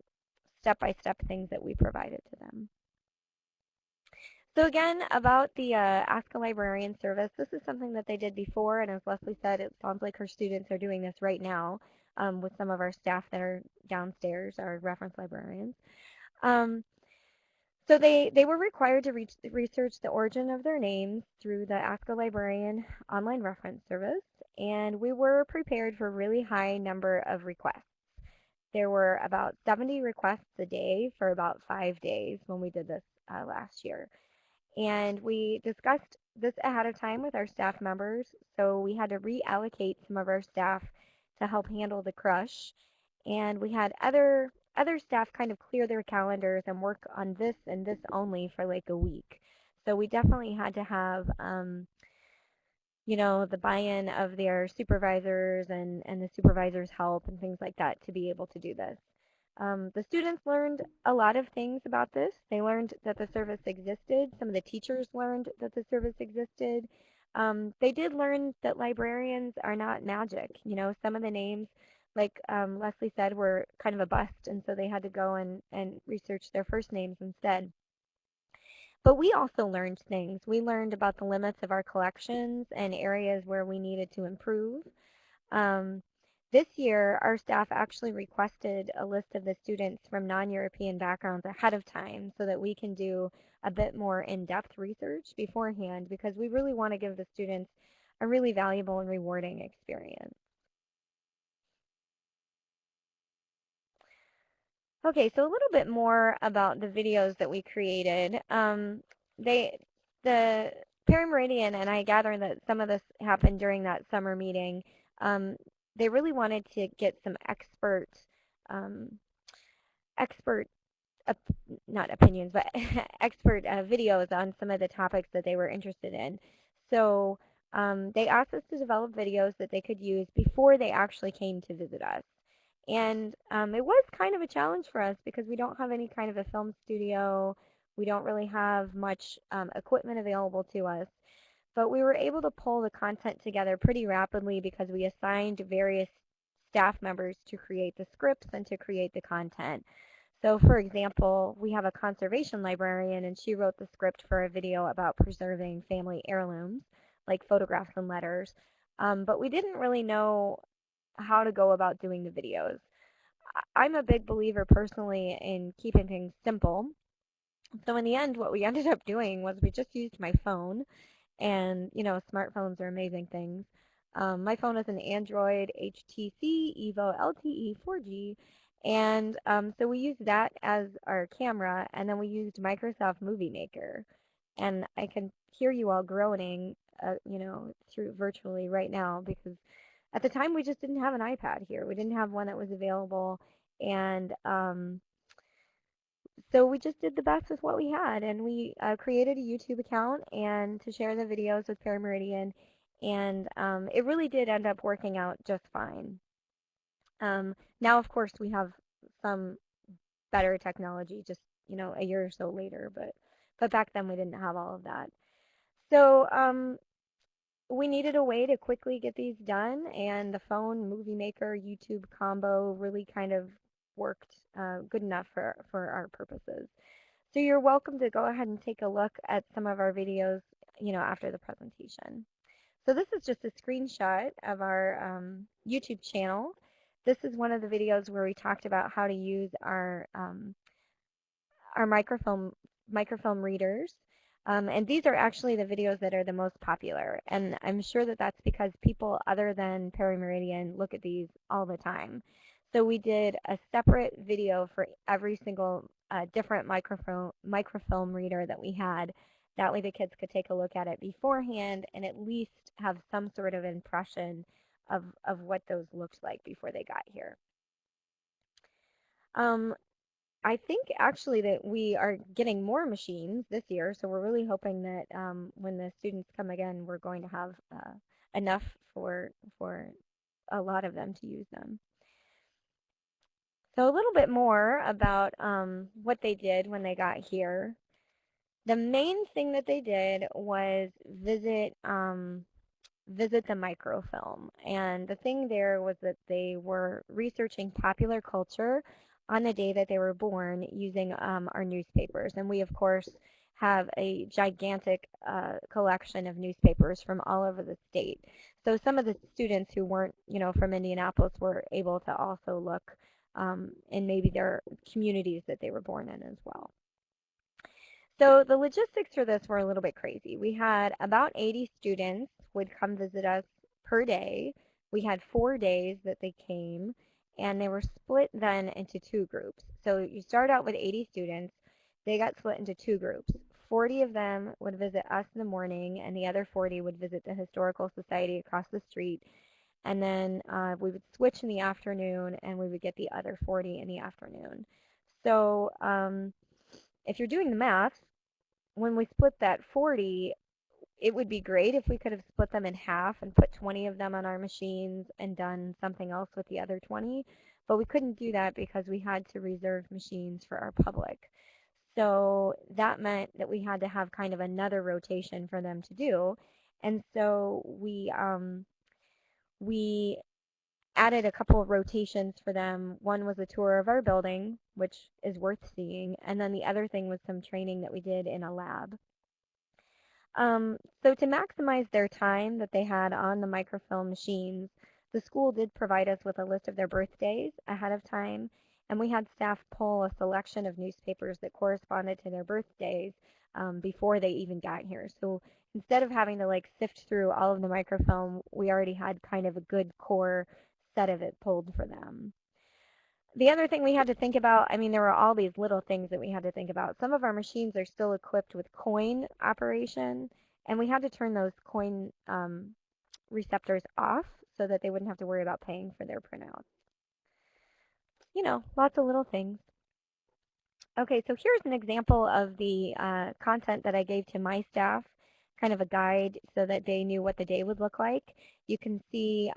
step-by-step things that we provided to them. So again, about the Ask a Librarian service, this is something that they did before, and as Leslie said, it sounds like her students are doing this right now with some of our staff that are downstairs, our reference librarians. So they were required to research the origin of their names through the Ask a Librarian online reference service, and we were prepared for a really high number of requests. There were about 70 requests a day for about 5 days when we did this last year. And we discussed this ahead of time with our staff members, so we had to reallocate some of our staff to help handle the crush. And we had other staff kind of clear their calendars and work on this and this only for like a week. So we definitely had to have the buy-in of their supervisors and the supervisors' help and things like that to be able to do this. The students learned a lot of things about this. They learned that the service existed. Some of the teachers learned that the service existed. They did learn that librarians are not magic. Some of the names, like Leslie said, were kind of a bust, and so they had to go and research their first names instead. But we also learned things. We learned about the limits of our collections and areas where we needed to improve. This year, our staff actually requested a list of the students from non-European backgrounds ahead of time so that we can do a bit more in-depth research beforehand because we really want to give the students a really valuable and rewarding experience. Okay, so a little bit more about the videos that we created. The Perry Meridian, and I gather that some of this happened during that summer meeting, they really wanted to get some expert, not opinions, but expert videos on some of the topics that they were interested in. So they asked us to develop videos that they could use before they actually came to visit us. And it was kind of a challenge for us because we don't have any kind of a film studio. We don't really have much equipment available to us. But we were able to pull the content together pretty rapidly because we assigned various staff members to create the scripts and to create the content. So for example, we have a conservation librarian and she wrote the script for a video about preserving family heirlooms, like photographs and letters. But we didn't really know how to go about doing the videos. I'm a big believer personally in keeping things simple. So in the end, what we ended up doing was we just used my phone, and smartphones are amazing things. My phone is an Android HTC Evo LTE 4G, and so we used that as our camera, and then we used Microsoft Movie Maker. And I can hear you all groaning, through virtually right now because at the time we just didn't have an iPad here. We didn't have one that was available, and so we just did the best with what we had, and we created a YouTube account and to share the videos with Parameridian, and it really did end up working out just fine. Now, of course, we have some better technology just, a year or so later, but back then we didn't have all of that. So we needed a way to quickly get these done, and the phone, Movie Maker, YouTube combo really kind of worked good enough for our purposes. So you're welcome to go ahead and take a look at some of our videos, after the presentation. So this is just a screenshot of our YouTube channel. This is one of the videos where we talked about how to use our microfilm readers. And these are actually the videos that are the most popular. And I'm sure that that's because people other than Parameridian look at these all the time. So we did a separate video for every single different microfilm reader that we had. That way the kids could take a look at it beforehand and at least have some sort of impression of what those looked like before they got here. I think actually that we are getting more machines this year, so we're really hoping that when the students come again, we're going to have enough for a lot of them to use them. So a little bit more about what they did when they got here. The main thing that they did was visit the microfilm. And the thing there was that they were researching popular culture on the day that they were born using our newspapers. And we, of course, have a gigantic collection of newspapers from all over the state. So some of the students who weren't, from Indianapolis were able to also look in maybe their communities that they were born in as well. So the logistics for this were a little bit crazy. We had about 80 students would come visit us per day. We had 4 days that they came, and they were split then into 2 groups. So you start out with 80 students. They got split into 2 groups. 40 of them would visit us in the morning, and the other 40 would visit the Historical Society across the street. And then we would switch in the afternoon, and we would get the other 40 in the afternoon. So if you're doing the math, when we split that 40, it would be great if we could have split them in half and put 20 of them on our machines and done something else with the other 20, but we couldn't do that because we had to reserve machines for our public. So that meant that we had to have kind of another rotation for them to do. And so we added a couple of rotations for them. One was a tour of our building, which is worth seeing, and then the other thing was some training that we did in a lab. So to maximize their time that they had on the microfilm machines, the school did provide us with a list of their birthdays ahead of time, and we had staff pull a selection of newspapers that corresponded to their birthdays before they even got here. So instead of having to like sift through all of the microfilm, we already had kind of a good core set of it pulled for them. The other thing we had to think about, I mean, there were all these little things that we had to think about. Some of our machines are still equipped with coin operation, and we had to turn those coin receptors off so that they wouldn't have to worry about paying for their printouts. Lots of little things. Okay, so here's an example of the content that I gave to my staff, kind of a guide so that they knew what the day would look like. You can see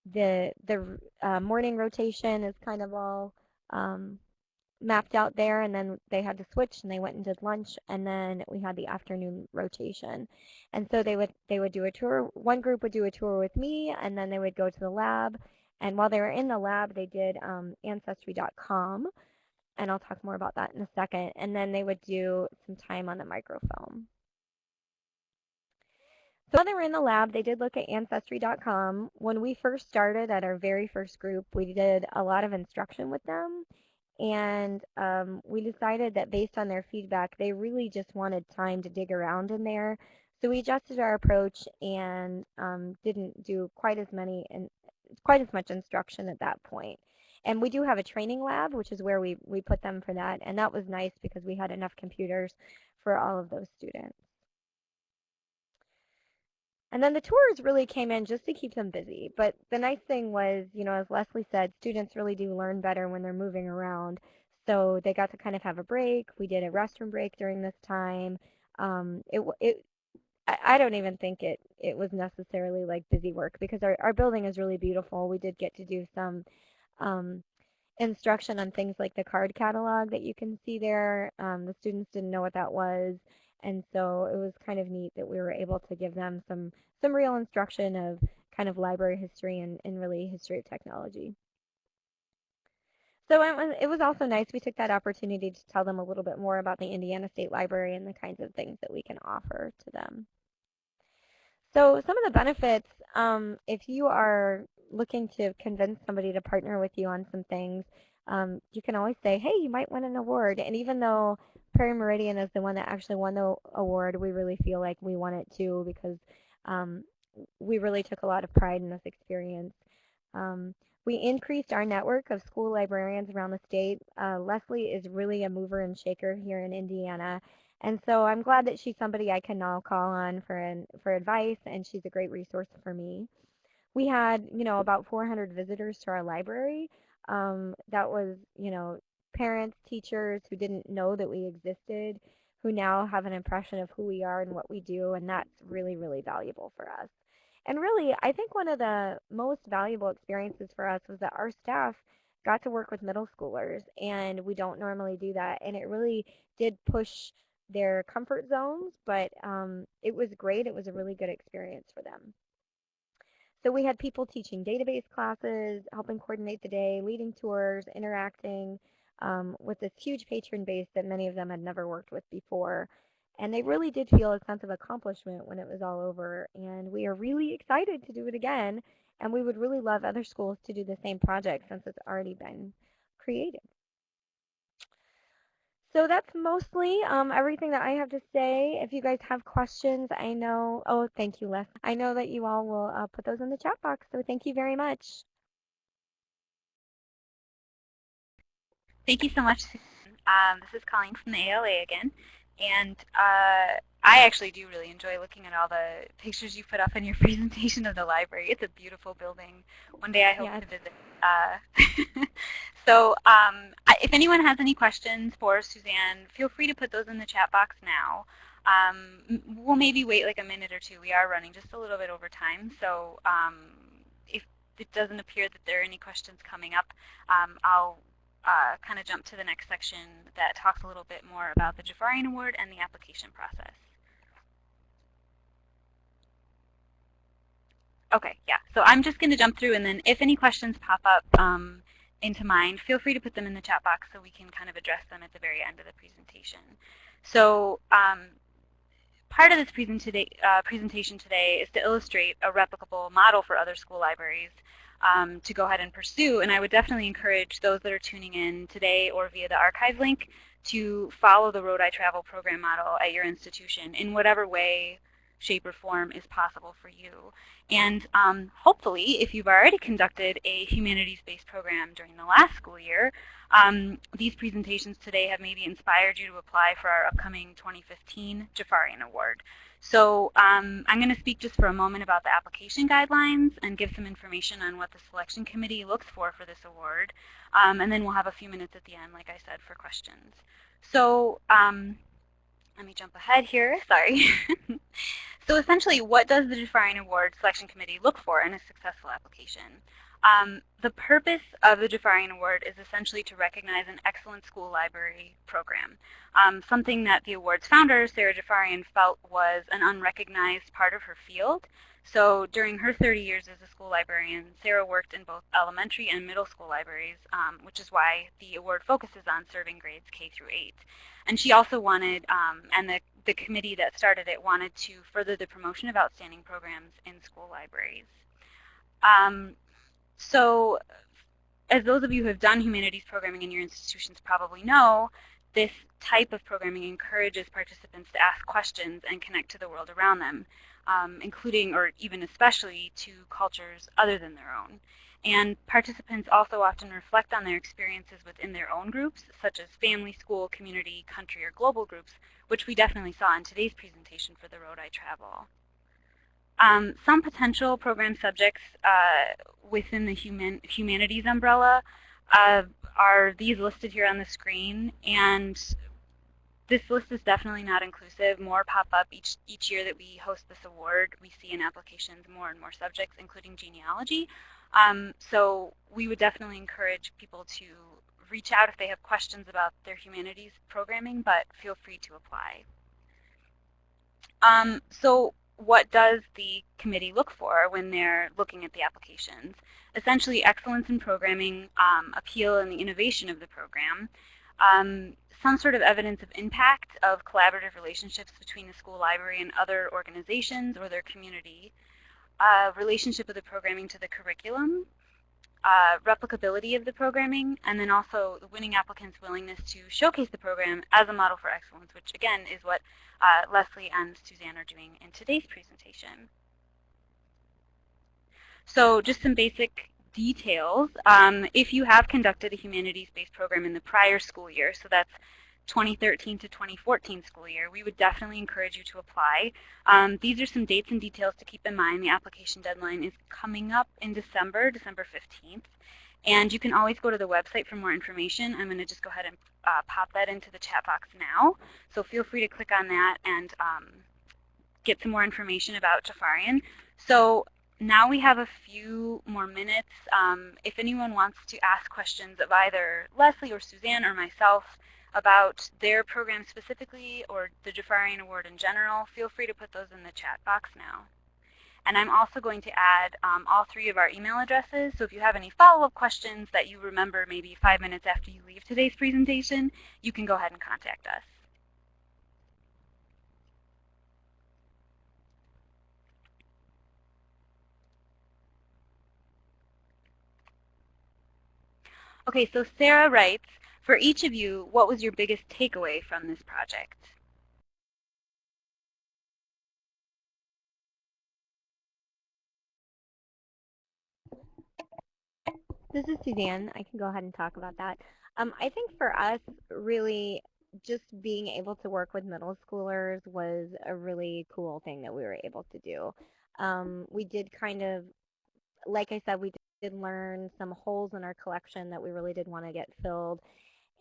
the morning rotation is kind of all mapped out there, and then they had to switch and they went and did lunch, and then we had the afternoon rotation. And so they would do a tour. One group would do a tour with me, and then they would go to the lab. And while they were in the lab, they did ancestry.com, and I'll talk more about that in a second. And then they would do some time on the microfilm. So while they were in the lab, they did look at Ancestry.com. When we first started at our very first group, we did a lot of instruction with them. And we decided that based on their feedback, they really just wanted time to dig around in there. So we adjusted our approach and didn't do quite as much instruction at that point. And we do have a training lab, which is where we put them for that. And that was nice because we had enough computers for all of those students. And then the tours really came in just to keep them busy. But the nice thing was, as Leslie said, students really do learn better when they're moving around. So they got to kind of have a break. We did a restroom break during this time. I don't even think it was necessarily like busy work because our building is really beautiful. We did get to do some um, instruction on things like the card catalog that you can see there. The students didn't know what that was, and so it was kind of neat that we were able to give them some real instruction of kind of library history and really history of technology. So it was also nice. We took that opportunity to tell them a little bit more about the Indiana State Library and the kinds of things that we can offer to them. So some of the benefits, if you are looking to convince somebody to partner with you on some things, you can always say, hey, you might win an award. And even though Prairie Meridian is the one that actually won the award, we really feel like we won it too because um, we really took a lot of pride in this experience. Um, we increased our network of school librarians around the state. Leslie is really a mover and shaker here in Indiana. And so I'm glad that she's somebody I can now call on for advice, and she's a great resource for me. We had, about 400 visitors to our library. That was, parents, teachers who didn't know that we existed, who now have an impression of who we are and what we do, and that's really, really valuable for us. And really, I think one of the most valuable experiences for us was that our staff got to work with middle schoolers, and we don't normally do that, and it really did push their comfort zones, but it was great. It was a really good experience for them. So we had people teaching database classes, helping coordinate the day, leading tours, interacting with this huge patron base that many of them had never worked with before. And they really did feel a sense of accomplishment when it was all over. And we are really excited to do it again. And we would really love other schools to do the same project since it's already been created. So that's mostly everything that I have to say. If you guys have questions, I know, oh, thank you, Les. I know that you all will put those in the chat box, so thank you very much. Thank you so much, Susan. This is Colleen from the ALA again, and I actually do really enjoy looking at all the pictures you put up in your presentation of the library. It's a beautiful building. One day I hope to visit. So if anyone has any questions for Suzanne, feel free to put those in the chat box now. We'll maybe wait like a minute or two. We are running just a little bit over time, so if it doesn't appear that there are any questions coming up, I'll kind of jump to the next section that talks a little bit more about the Jaffarian Award and the application process. Okay, yeah, so I'm just going to jump through, and then if any questions pop up into mind, feel free to put them in the chat box so we can kind of address them at the very end of the presentation. So part of this presentation today is to illustrate a replicable model for other school libraries to go ahead and pursue. And I would definitely encourage those that are tuning in today or via the archive link to follow the R.O.A.D travel program model at your institution in whatever way, shape, or form is possible for you. And hopefully, if you've already conducted a humanities-based program during the last school year, these presentations today have maybe inspired you to apply for our upcoming 2015 Jaffarian Award. So I'm going to speak just for a moment about the application guidelines and give some information on what the selection committee looks for this award. And then we'll have a few minutes at the end, like I said, for questions. So let me jump ahead here, sorry. So essentially, what does the Jaffarian Award Selection Committee look for in a successful application? The purpose of the Jaffarian Award is essentially to recognize an excellent school library program, something that the award's founder, Sara Jaffarian, felt was an unrecognized part of her field. So during her 30 years as a school librarian, Sara worked in both elementary and middle school libraries, which is why the award focuses on serving grades K through 8. And she also wanted, and the committee that started it wanted to further the promotion of outstanding programs in school libraries. So as those of you who have done humanities programming in your institutions probably know, This type of programming encourages participants to ask questions and connect to the world around them, including or even especially to cultures other than their own. And participants also often reflect on their experiences within their own groups, such as family, school, community, country, or global groups, which we definitely saw in today's presentation for the road I travel. Some potential program subjects within the humanities umbrella are these listed here on the screen, and this list is definitely not inclusive. More pop up each year that we host this award. We see in applications more and more subjects, including genealogy. So we would definitely encourage people to reach out if they have questions about their humanities programming, but feel free to apply. So what does the committee look for when they're looking at the applications? Essentially, excellence in programming, appeal and the innovation of the program, some sort of evidence of impact of collaborative relationships between the school library and other organizations or their community, relationship of the programming to the curriculum, replicability of the programming, and then also the winning applicant's willingness to showcase the program as a model for excellence, which again is what Leslie and Suzanne are doing in today's presentation. So just some basic details. If you have conducted a humanities-based program in the prior school year, so that's 2013 to 2014 school year, we would definitely encourage you to apply. These are some dates and details to keep in mind. The application deadline is coming up in December 15th. And you can always go to the website for more information. I'm going to just go ahead and pop that into the chat box now. So feel free to click on that and get some more information about Jaffarian. So now we have a few more minutes. If anyone wants to ask questions of either Leslie or Suzanne or myself about their program specifically or the Jaffarian Award in general, feel free to put those in the chat box now. And I'm also going to add all three of our email addresses. So if you have any follow-up questions that you remember maybe 5 minutes after you leave today's presentation, you can go ahead and contact us. Okay, so Sara writes, for each of you, what was your biggest takeaway from this project? This is Suzanne. I can go ahead and talk about that. I think for us, really, just being able to work with middle schoolers was a really cool thing that we were able to do. We did kind of, like I said, we did learn some holes in our collection that we really did want to get filled.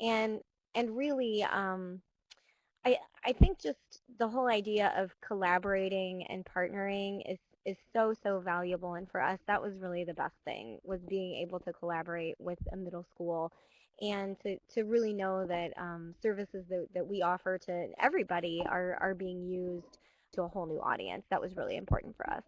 And, and really, I think just the whole idea of collaborating and partnering is so valuable, and for us that was really the best thing, was being able to collaborate with a middle school and to really know that services that we offer to everybody are being used to a whole new audience. That was really important for us.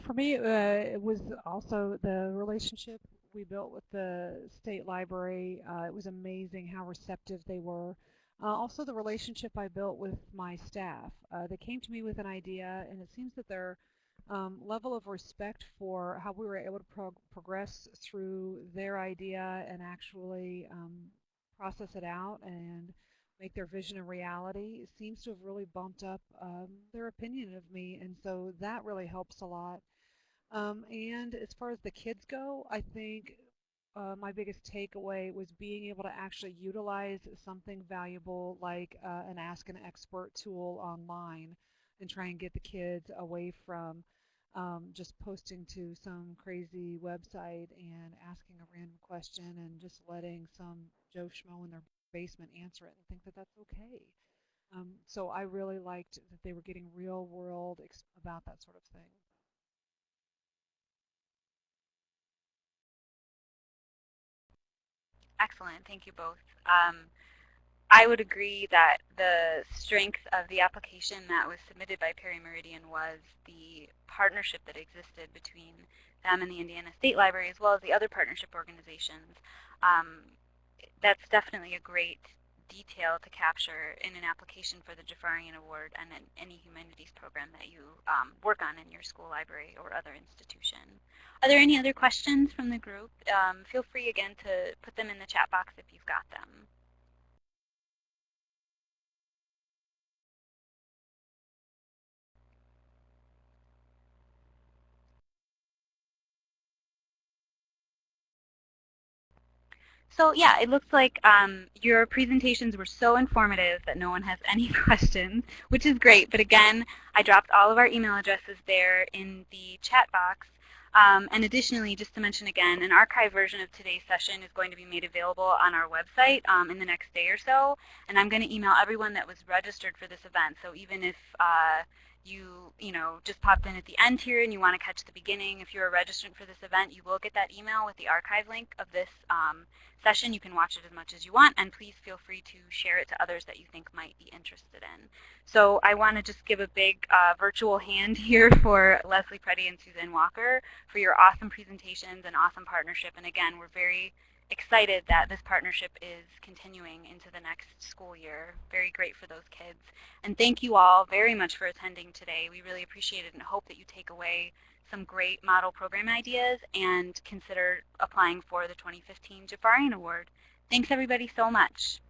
For me, it was also the relationship we built with the state library. It was amazing how receptive they were. Also, the relationship I built with my staff. They came to me with an idea, and it seems that their level of respect for how we were able to progress through their idea and actually process it out and make their vision a reality seems to have really bumped up their opinion of me, and so that really helps a lot. And as far as the kids go, I think my biggest takeaway was being able to actually utilize something valuable like an Ask an Expert tool online and try and get the kids away from just posting to some crazy website and asking a random question and just letting some Joe Schmo in their basement answer it and think that that's okay. So I really liked that they were getting real world about that sort of thing. Excellent, thank you both. I would agree that the strength of the application that was submitted by Perry Meridian was the partnership that existed between them and the Indiana State Library, as well as the other partnership organizations. That's definitely a great detail to capture in an application for the Jaffarian Award and in any humanities program that you work on in your school library or other institution. Are there any other questions from the group? Feel free again to put them in the chat box if you've got them. So yeah, it looks like your presentations were so informative that no one has any questions, which is great. But again, I dropped all of our email addresses there in the chat box. And additionally, just to mention again, an archived version of today's session is going to be made available on our website in the next day or so. And I'm going to email everyone that was registered for this event. So even if you just popped in at the end here and you want to catch the beginning, if you're a registrant for this event, you will get that email with the archive link of this session. You can watch it as much as you want, and please feel free to share it to others that you think might be interested in. So I want to just give a big virtual hand here for Leslie Preddy and Suzanne Walker for your awesome presentations and awesome partnership. And again, we're very excited that this partnership is continuing into the next school year. Very great for those kids. And thank you all very much for attending today. We really appreciate it and hope that you take away some great model program ideas and consider applying for the 2015 Jaffarian Award. Thanks everybody so much.